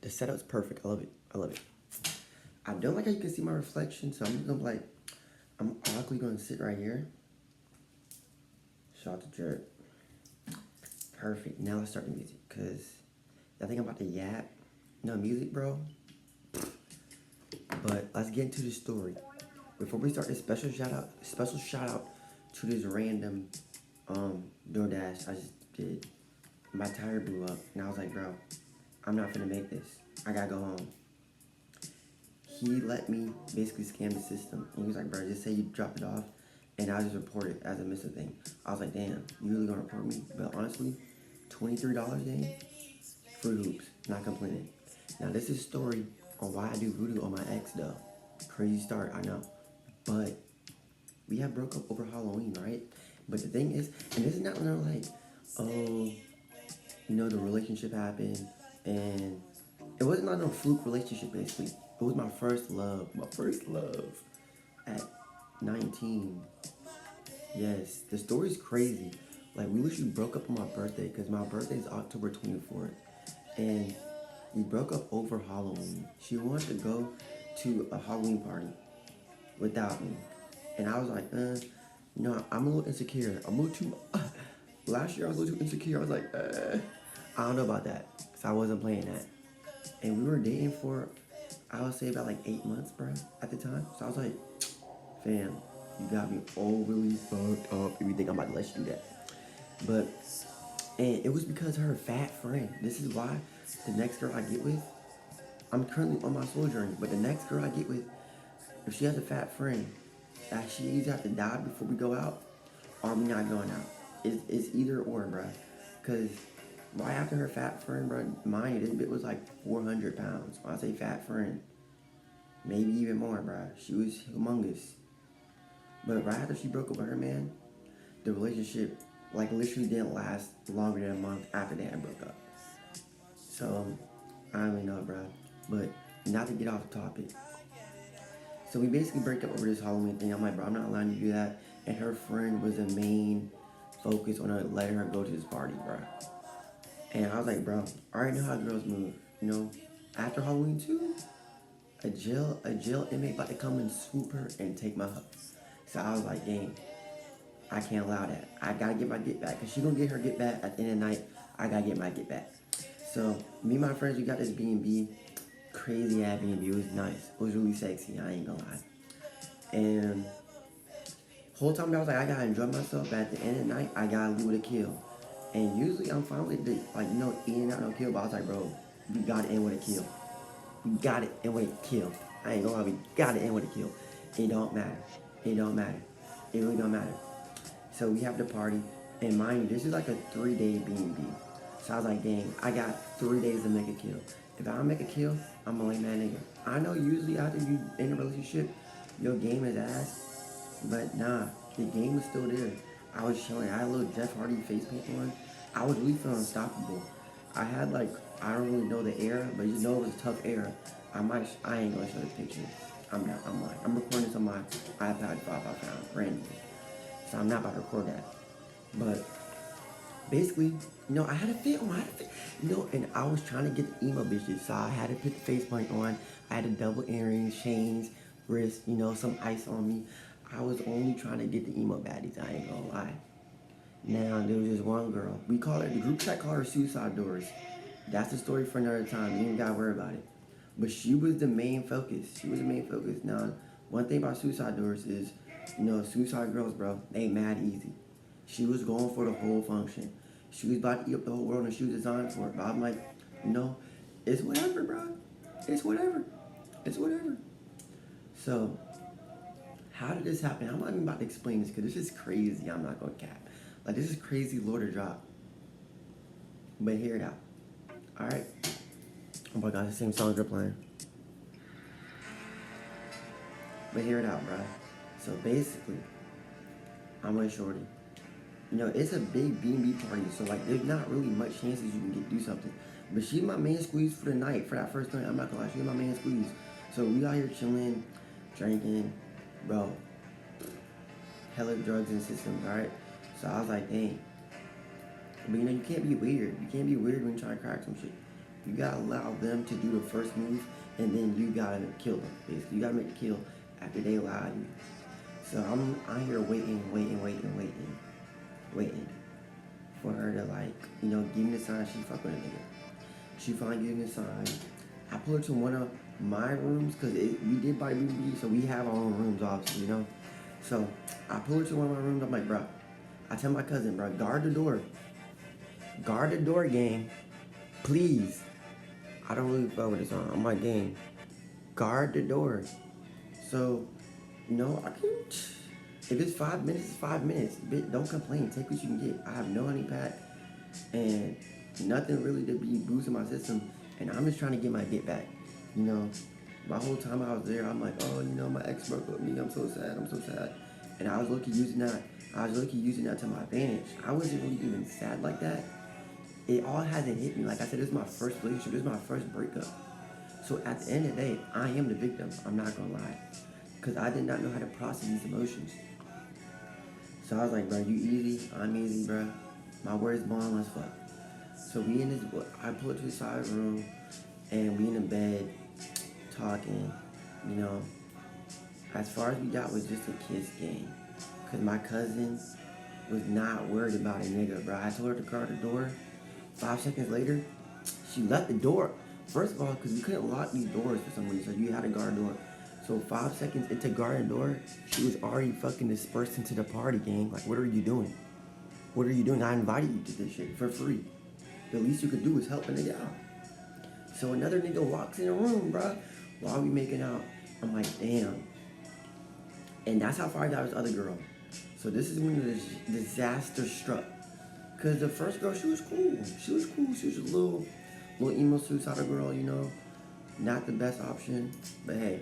The setup's perfect. I love it. I love it. I don't like how you can see my reflection, so I'm just gonna like, I'm awkwardly gonna sit right here. Shout out to Jerk. Perfect. Now let's start the music, cause I think I'm about to yap. No music, bro. But let's get into the story. Before we start, this special shout out to this random DoorDash I just did. My tire blew up, and I was like, bro, I'm not finna make this. I gotta go home. He let me basically scam the system. And he was like, bro, just say you dropped it off, and I'll just report it as a missing thing. I was like, damn, you really gonna report me? But honestly, $23, gang, free hoops, not complaining. Now, this is a story on why I do voodoo on my ex, though. Crazy start, I know. But we have broke up over Halloween, right? But the thing is, and this is not like, oh, the relationship happened, and it wasn't like no fluke relationship, basically. It was my first love at 19. Yes, the story's crazy. Like, we literally broke up on my birthday, because my birthday is October 24th. And we broke up over Halloween. She wanted to go to a Halloween party without me. And I was like, I'm a little insecure. I'm a little too... last year, I was a little too insecure. I was like, I don't know about that. Because I wasn't playing that. And we were dating for, I would say, about like 8 months, bro, at the time. So I was like, fam, you got me overly fucked up if you think I'm about to let you do that. But, and it was because her fat friend. This is why the next girl I get with, I'm currently on my soul journey, but the next girl I get with, if she has a fat friend, that she either have to die before we go out, or we not going out. It's either or, bro. Because right after her fat friend, bro, mind you, this bit was like 400 pounds. When I say fat friend, maybe even more, bro. She was humongous. But right after she broke up with her man, the relationship, like, literally didn't last longer than a month after they had broke up. So, I don't really know, bro. But not to get off the topic. So we basically break up over this Halloween thing. I'm like, bro, I'm not allowed to do that. And her friend was the main focus on her letting her go to this party, bro. And I was like, bro, I already know how girls move. After Halloween 2, a jail inmate about to come and swoop her and take my hug. So I was like, gang, I can't allow that. I gotta get my get back. Cause she gonna get her get back at the end of the night. I gotta get my get back. So me and my friends, we got this B&B. Crazy ass B&B. It was nice. It was really sexy. I ain't gonna lie. And whole time I was like, I gotta enjoy myself. But at the end of the night, I gotta leave with a kill. And usually I'm fine with the, eating out no kill. But I was like, bro, we gotta end with a kill. We gotta end with a kill. I ain't gonna lie, we gotta end with a kill. It don't matter. It don't matter. It really don't matter. So we have the party. And mind you, this is like a 3-day B&B. So I was like, dang, I got 3 days to make a kill. If I don't make a kill, I'm a lame man nigga. I know usually after you in a relationship, your game is ass. But nah, the game was still there. I was chilling. I had a little Jeff Hardy face paint on. I was really feeling unstoppable. I had I don't really know the era, but you know it was a tough era. I ain't gonna show the picture. I'm lying. I'm recording this on my iPad 5 I found randomly. So I'm not about to record that. But basically, I had a fit on. And I was trying to get the emo bitches. So I had to put the face paint on. I had the double earrings, chains, wrist, some ice on me. I was only trying to get the emo baddies, I ain't gonna lie. Now, there was this one girl. The group chat called her Suicide Doors. That's the story for another time. You ain't gotta worry about it. But she was the main focus. Now, one thing about Suicide Doors is, suicide girls, bro, they ain't mad easy. She was going for the whole function. She was about to eat up the whole world and she was designed for it. But I'm like, it's whatever, bro. It's whatever. It's whatever. So, how did this happen? I'm not even about to explain this because this is crazy. I'm not gonna cap. This is crazy lore to drop. But hear it out. Alright? Oh my god, the same songs are playing. But hear it out, bro. So basically, I'm with Shorty. It's a big B&B party, so there's not really much chances you can do something. But she's my main squeeze for the night, for that first night. I'm not gonna lie, she's my main squeeze. So we out here chilling, drinking, bro. Hella drugs and systems, alright? So I was like, dang. But you can't be weird. You can't be weird when you're trying to crack some shit. You gotta allow them to do the first move, and then you gotta kill them. Basically, you gotta make the kill after they allow you. So I'm here waiting for her to like, give me the sign she fuck with a nigga. She finally gave me the sign. I pull her to one of my rooms because we did buy BB, so we have our own rooms, obviously. So I pull her to one of my rooms. I'm like, bro, I tell my cousin, bro, guard the door. Guard the door, gang. Please. I don't really fuck with this song. I'm like, gang, guard the door. So, I can. If it's 5 minutes, it's 5 minutes. Bitch, don't complain. Take what you can get. I have no honey pack and nothing really to be boosting my system. And I'm just trying to get my get back. My whole time I was there, I'm like, oh, my ex broke with me. I'm so sad. And I was low-key using that to my advantage. I wasn't really even sad like that. It all hasn't hit me. Like I said, this is my first relationship. This is my first breakup. So at the end of the day, I am the victim. I'm not gonna lie. Because I did not know how to process these emotions. So I was like, bro, you easy, I'm easy, bro. My word's bond, let's fuck. So I pull it to the side of the room, and we in the bed, talking, As far as we got was just a kiss game. Because my cousin was not worried about a nigga, bro. I told her to guard the door. 5 seconds later, she left the door. First of all, because we couldn't lock these doors for some reason, so you had to guard the door. So 5 seconds into guarding the door, she was already fucking dispersed into the party, gang. Like, what are you doing? What are you doing? I invited you to this shit for free. The least you could do is help a nigga out. So another nigga walks in the room, bro, while we making out. I'm like, damn. And that's how far I got with this other girl. So this is when the disaster struck. Because the first girl, she was cool. She was a little emo suicidal girl, Not the best option. But hey,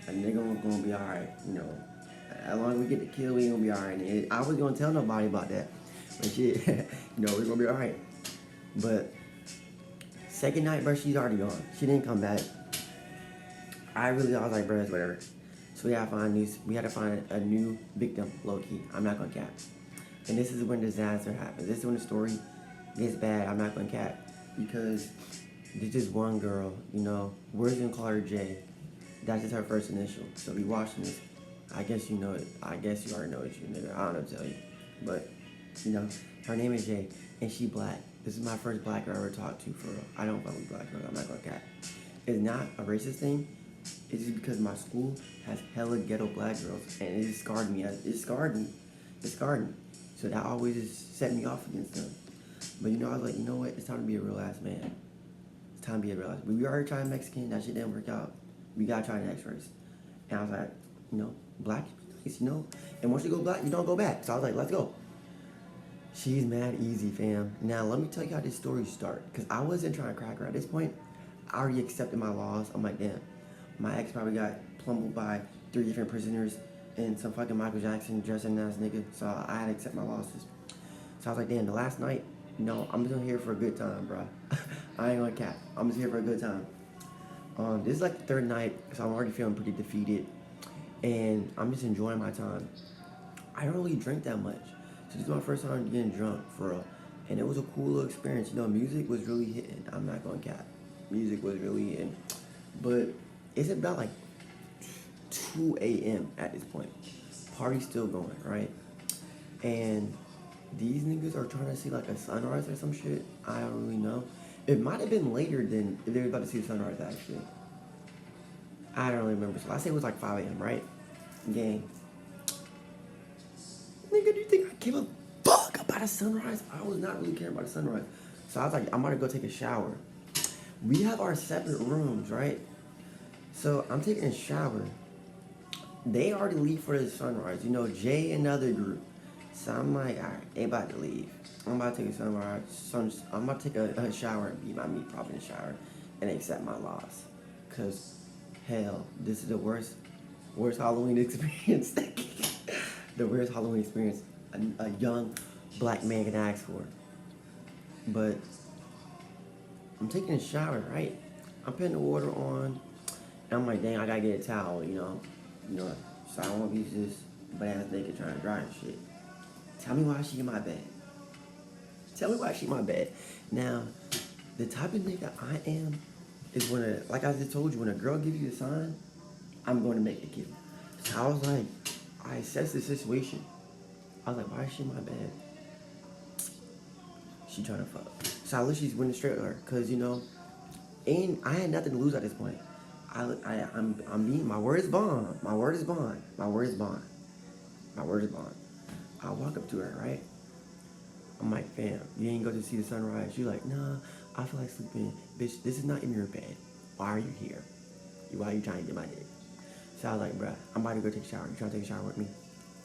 a nigga gonna be alright, As long as we get the kill, we gonna be alright. And I wasn't gonna tell nobody about that. But shit, we're gonna be alright. But second night, bro, she's already gone. She didn't come back. I was like, bro, it's whatever. So we had to find a new victim, low key. I'm not gonna cap. And this is when disaster happens. This is when the story gets bad. I'm not gonna cap. Because there's just one girl, we're just gonna call her J. That's just her first initial. So we watching this. I guess you know it. I guess you already know it's you, nigga. I don't know what to tell you. But, her name is J. And she black. This is my first black girl I ever talked to, for real. I don't fuck with black girls. I'm not gonna cap. It's not a racist thing. It's just because my school has hella ghetto black girls. And it just scarred me. It scarred me. So that always just set me off against them. But I was like, you know what? It's time to be a real ass man. It's time to be a real ass man. We already tried Mexican. That shit didn't work out. We gotta try the next race. And I was like, black is nice, And once you go black, you don't go back. So I was like, let's go. She's mad easy, fam. Now, let me tell you how this story started. Because I wasn't trying to crack her. At this point, I already accepted my loss. I'm like, damn. My ex probably got plummeled by 3 different prisoners and some fucking Michael Jackson dressing ass nigga. So I had to accept my losses. So I was like, damn, the last night, I'm just here for a good time, bro. I ain't gonna cap. I'm just here for a good time. This is like the third night, so I'm already feeling pretty defeated. And I'm just enjoying my time. I don't really drink that much. So this is my first time getting drunk, for real. And it was a cool little experience. Music was really hitting. I'm not gonna cap. Music was really hitting. But it's about like 2 a.m. at this point. Party's still going, right? And these niggas are trying to see like a sunrise or some shit. I don't really know. It might have been later than if they were about to see the sunrise, actually. I don't really remember. So I say it was like 5 a.m., right? Gang. Nigga, do you think I give a fuck about a sunrise? I was not really caring about a sunrise. So I was like, I'm gonna go take a shower. We have our separate rooms, right? So I'm taking a shower. They already leave for the sunrise. Jay and the other group. So I'm like, alright, they about to leave. I'm about to take a sunrise. I'm about to take a shower and beat my meat prop in the shower and accept my loss. Cause hell, this is the worst Halloween experience. The worst Halloween experience a young black man can ask for. But I'm taking a shower, right? I'm putting the water on, and I'm like, dang, I gotta get a towel, so I won't use this butt ass nigga trying to dry and shit. Tell me why she in my bed. Now, The type of nigga I am is like I just told you, when a girl gives you a sign, I'm going to make it kill. So I was like, I assessed the situation. I was like, why is she in my bed? She trying to fuck. So I literally went straight with her, cause and I had nothing to lose at this point. I'm being, my word is bond. My word is bond. My word is bond. My word is bond. I walk up to her, right? I'm like, fam, you ain't go to see the sunrise. She's like, nah, I feel like sleeping. Bitch, this is not in your bed. Why are you here? Why are you trying to get my dick? So I was like, bruh, I'm about to go take a shower. You trying to take a shower with me?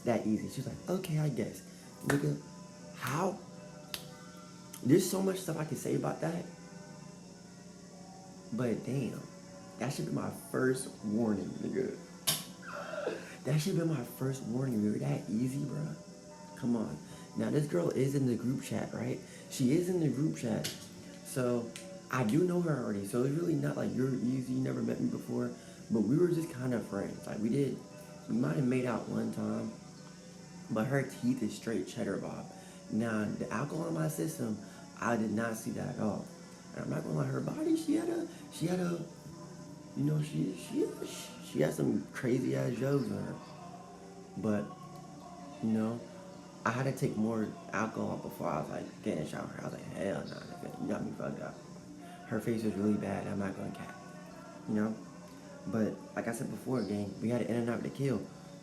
That easy. She's like, okay, I guess. Nigga, how? There's so much stuff I can say about that. But damn, that should be my first warning, nigga. That should be my first warning, nigga. That easy, bruh. Come on. Now, this girl is in the group chat, right? She is in the group chat. So, I do know her already. So, it's really not like you're easy, you never met me before. But we were just kind of friends. Like, we might have made out one time. But her teeth is straight cheddar bob. Now, the alcohol in my system, I did not see that at all. And I'm not gonna lie, her body, she had a, she had some crazy ass jokes on her. But, you know, I had to take more alcohol before I was like getting in the shower. I was like, hell nah, nigga, you got me fucked up. Her face was really bad. I'm not gonna cap, you know. But like I said before, gang, we had to in and out to kill,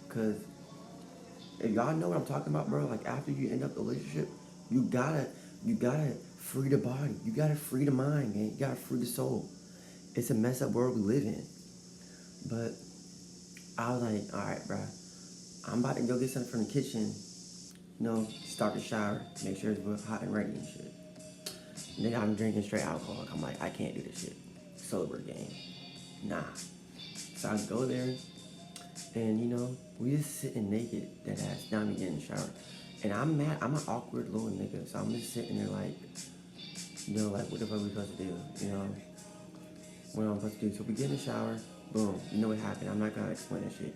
cause if y'all know what I'm talking about, bro. Like after you end up the relationship, you gotta free the body. You gotta free the mind, gang. You gotta free the soul. It's a messed up world we live in. But I was like, all right, bro. I'm about to go get something from the kitchen. Start the shower, make sure it's hot and ready and shit. And then I'm drinking straight alcohol. I'm like, I can't do this shit. Sober game. Nah. So I go there, and we just sitting naked, that ass, down to get in the shower. And I'm mad, I'm an awkward little nigga, so I'm just sitting there like, like what the fuck we supposed to do? What I'm supposed to do. So we get in the shower, boom, you know what happened. I'm not gonna explain that shit.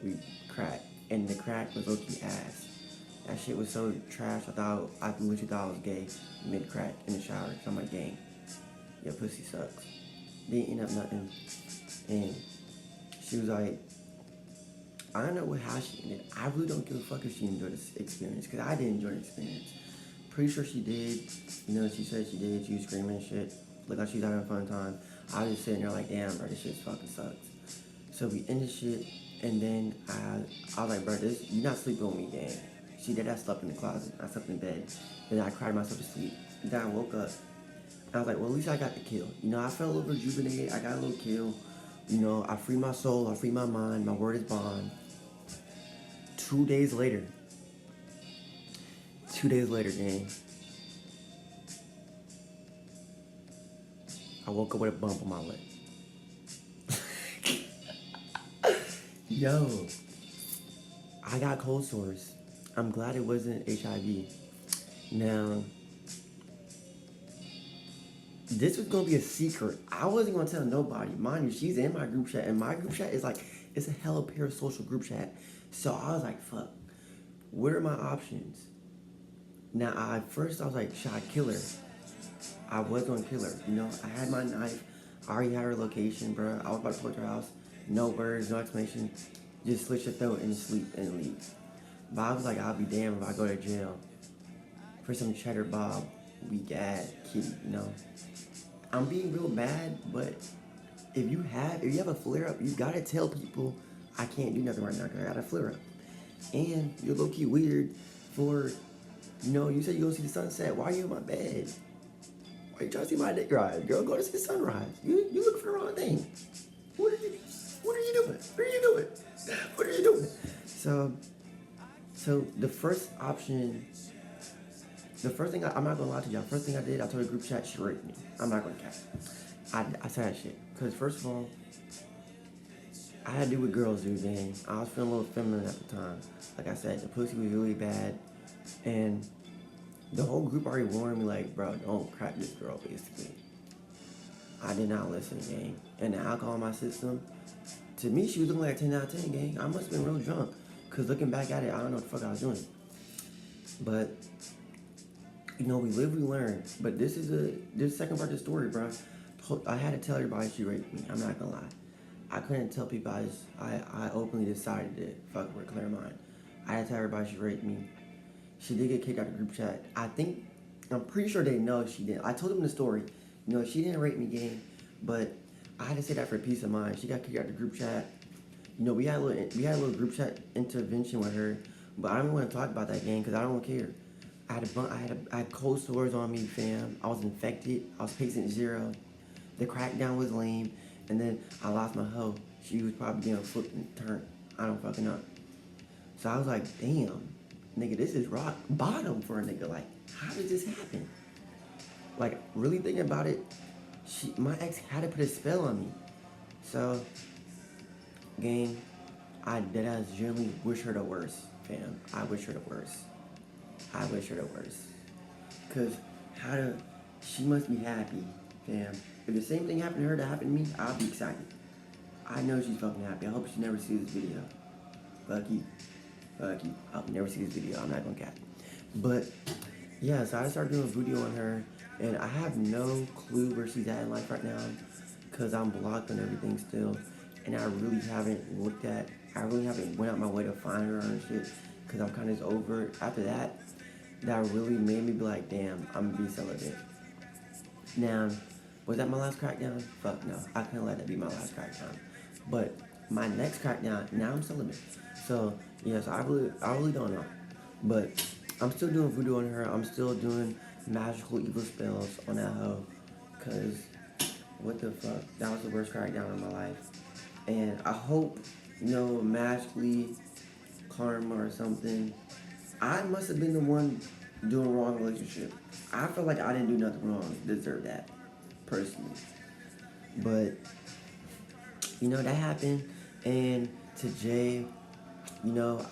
We cracked. And the crack was low-key ass. That shit was so trash, I literally thought I was gay mid-crack in the shower. So I'm like, gang, your pussy sucks. Didn't end up nothing. And she was like, I don't know how she ended. I really don't give a fuck if she enjoyed this experience, because I didn't enjoy the experience. Pretty sure she did. She said she did. She was screaming and shit. Looked like she was having a fun time. I was just sitting there like, damn, bro, this shit fucking sucks. So we ended shit, and then I was like, bro, you're not sleeping with me, gang. She did. I slept in the closet. I slept in bed. Then I cried myself to sleep. Then I woke up. I was like, well, at least I got the kill. I felt a little rejuvenated. I got a little kill. I freed my soul. I freed my mind. My word is bond. 2 days later, gang, I woke up with a bump on my lip. Yo, I got cold sores. I'm glad it wasn't HIV. Now, this was gonna be a secret. I wasn't gonna tell nobody. Mind you, she's in my group chat, and my group chat is like, it's a hella parasocial group chat. So I was like, fuck, what are my options? Now, I was like, should I kill her? I was gonna kill her. I had my knife. I already had her location, bro. I was about to go to her house. No words, no explanation. Just slit your throat and sleep and leave. But I was like, I'll be damned if I go to jail for some cheddar bob, weak ass kitty, I'm being real bad, but if you have a flare up, you gotta tell people I can't do nothing right now because I got a flare up. And you're low key weird for, you said you go see the sunset. Why are you in my bed? Why are you trying to see my dick rise? Girl, go to see the sunrise. You looking for the wrong thing. What are you doing? What are you doing? What are you doing? So the first option, I'm not gonna lie to y'all. First thing I did, I told the group chat she raped me. I'm not gonna cap. I said that shit. Because first of all, I had to do what girls do, gang. I was feeling a little feminine at the time. Like I said, the pussy was really bad. And the whole group already warned me, like, bro, don't crack this girl, basically. I did not listen, gang. And the alcohol in my system, to me, she was looking like a 10 out of 10, gang. I must have been real drunk. Because looking back at it, I don't know what the fuck I was doing. But You know, we live, we learn. But this is this second part of the story, bro. I had to tell everybody she raped me. I'm not gonna lie. I couldn't tell people I openly decided to fuck with Claremont. I had to tell everybody she raped me. She did get kicked out of the group chat. I'm pretty sure they know she didn't. I told them the story. You know, she didn't rape me, gang. But I had to say that for peace of mind. She got kicked out of the group chat. You know, we had a little group chat intervention with her, but I don't want to talk about that, gang, because I don't care. I had cold sores on me, fam. I was infected. I was patient zero. The crackdown was lame, and then I lost my hoe. She was probably getting flipped and turned. I don't fucking know. So I was like, damn, nigga, this is rock bottom for a nigga. Like, how did this happen? Like, really thinking about it, my ex had to put a spell on me. So, gang, I deadass generally wish her the worst, fam. I wish her the worst. I wish her the worst. Cause she must be happy, fam. If the same thing happened to her that happened to me, I'll be excited. I know she's fucking happy. I hope she never sees this video. Fuck you. Fuck you. I'll never see this video. I'm not gonna cap. But yeah, so I started doing voodoo on her, and I have no clue where she's at in life right now, cause I'm blocked on everything still, and I really haven't went out my way to find her and shit, cause I'm kind of over it. After that really made me be like, damn, I'm gonna be celibate. Now, was that my last crackdown? Fuck no, I couldn't let that be my last crackdown. But my next crackdown, now I'm celibate. So yes, I really don't know. But I'm still doing voodoo on her. I'm still doing magical evil spells on that hoe. Cause what the fuck? That was the worst crackdown in my life. And I hope, magically karma or something. I must have been the one doing wrong relationship. I feel like I didn't do nothing wrong to deserve that, personally. But, that happened. And to Jay,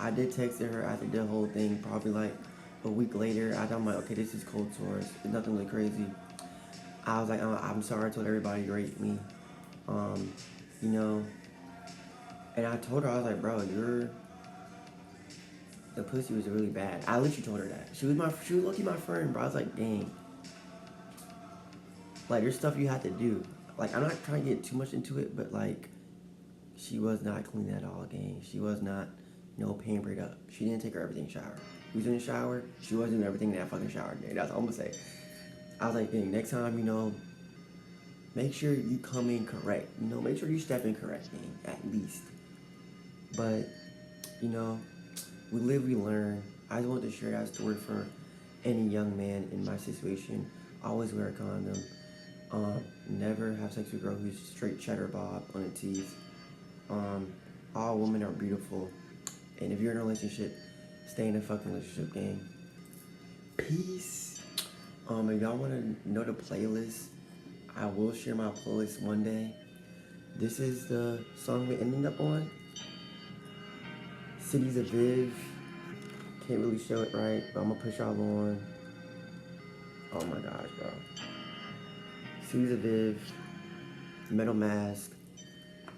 I did text her after the whole thing, probably like a week later. I'm like, okay, this is cold sores. It's nothing really crazy. I was like, I'm sorry, I told everybody you raped me. And I told her, I was like, bro, the pussy was really bad. I literally told her that. She was lucky my friend, bro. I was like, dang. Like, there's stuff you have to do. Like, I'm not trying to get too much into it, but like, she was not clean at all, gang. She was not, pampered up. She didn't take her everything shower. We was in the shower, she wasn't doing everything in that fucking shower, gang. That's all I'm gonna say. I was like, dang, next time, make sure you come in correct. Make sure you step in correct, gang, at least. But, we live, we learn. I just wanted to share that story for any young man in my situation. Always wear a condom. Never have sex with a girl who's straight cheddar bob on the teeth. All women are beautiful. And if you're in a relationship, stay in a fucking relationship, gang. Peace. If y'all want to know the playlist, I will share my playlist one day. This is the song we're ending up on. Cities of Viv. Can't really show it right, but I'm gonna push y'all on. Oh my gosh, bro. Cities of Viv. Metal Mask.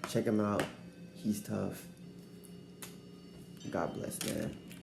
Check him out. He's tough. God bless, man.